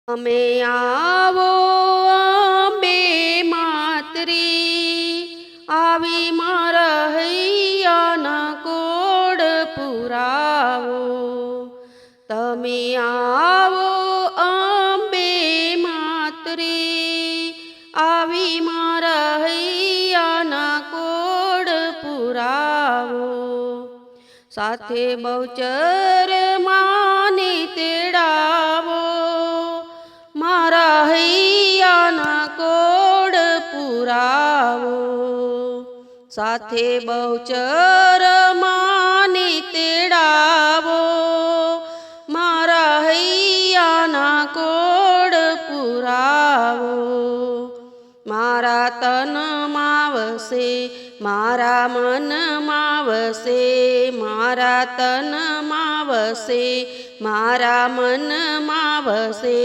અમે આવો અંબે માતરી આવી મારા હૈયાના કોડ પુરાવો. તમે આવો અંબે માતરી આવી મારા હૈયાના કોડ પુરાવો. સાથે બહુચર માને તેડાવો મારા હૈયાના કોડ પુરાવો. સાથે બહુચર માને તેડાવો મારા હૈયાના કોડ પુરાવો. મારા તનમાં વસે મારા મનમાં વસે મારા તનમાં વસે મારા મનમાં વસે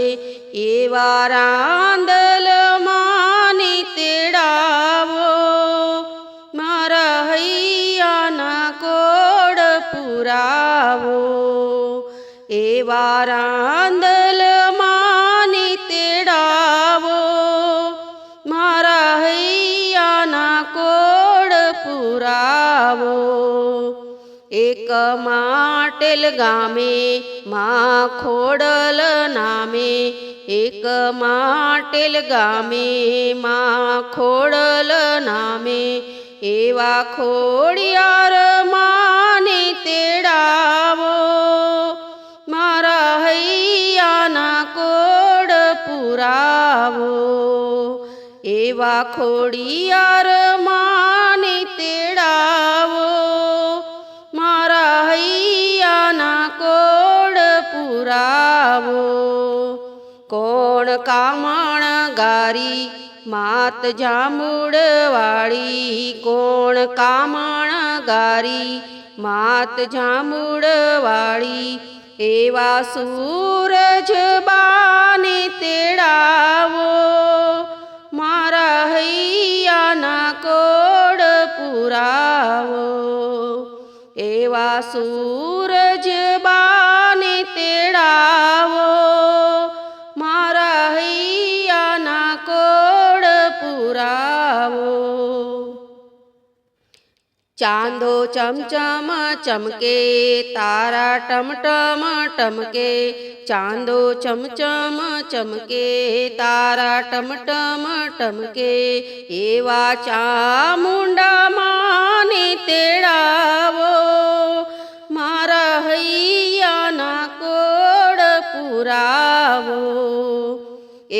એવા રાંદલ માને તેડાવો મારા હૈયાના કોડ પુરાવો. એવા રાંદલ માને તેડાવો મારા હૈયાના કોડ પુરાવો. એક માટેલ ગામે મા ખોડલ નામે એક માટેલ ગામે મા ખોડલ નામે એવા ખોડિયાર માને તેડાવો મારા હૈયાના કોડ પુરાવો. એવા ખોડિયાર માને તેડાવો મારા હૈયાના કોડ પુરાવો. કોણ કામણ ગારી માત જાંબુડવાળી કોણ કામણ ગારી માત જાંબુડવાળી એવા સૂરજ બાને તેડાવો મારા હૈયાના કોડ પુરાવો. એવા સૂરજ બાને તેડાવો મારા હૈયાના કોડ પુરાવો. ચાંદો ચમચમ ચમકે તારા ટમટમ ટમકે ચાંદો ચમચમ ચમકે તારા ટમટમ ટમકે એવા ચામુંડા માને તેડાવો મારા હૈયાના કોડ પુરાવો.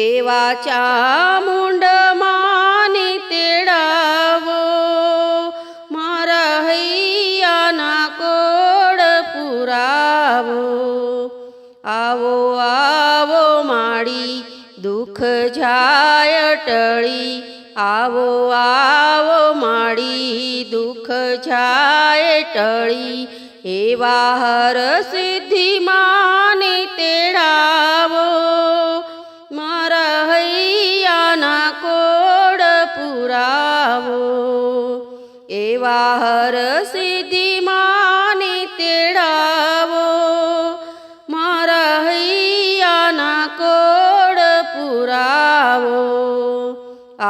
એવા ચામુંડ માને તેડાવો મારા હૈયાના કોડ પુરાવો. આવો આવો માડી દુઃખ જાય ટળી આવો આવો માડી દુઃખ જાય ટળી એવા હર સિદ્ધિ માને તેડાવો મારા હૈયાના કોડ પુરાવો. એવા હર સિદ્ધિ માને તેડાવો મારા હૈયાના કોડ પુરાવો.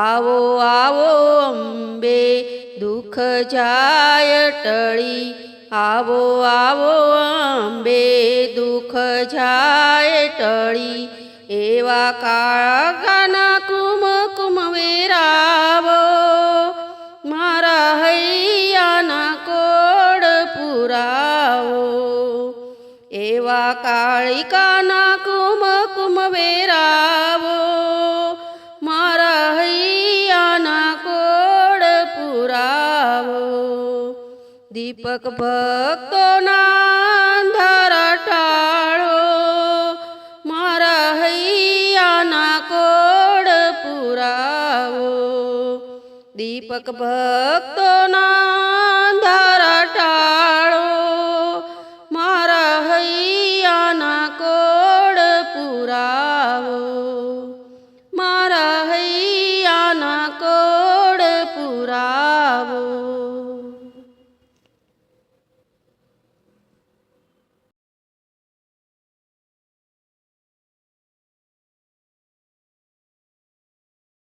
આવો આવો અંબે દુઃખ જાય ટળી આવો આવો અંબે દુઃખ જાય ટળી એવા કાળાના કુમકુમ વેરાવો મારા હૈયાના કોડ પુરાવો. એવા કાળિકાના કુમકુમ વેરાવો મારા હૈયાના કોડ પુરાવો. દીપક ભક્તોના અંધારા ટાળો મારા હૈયાના કોડ પુરાવો. દીપક ભક્તોના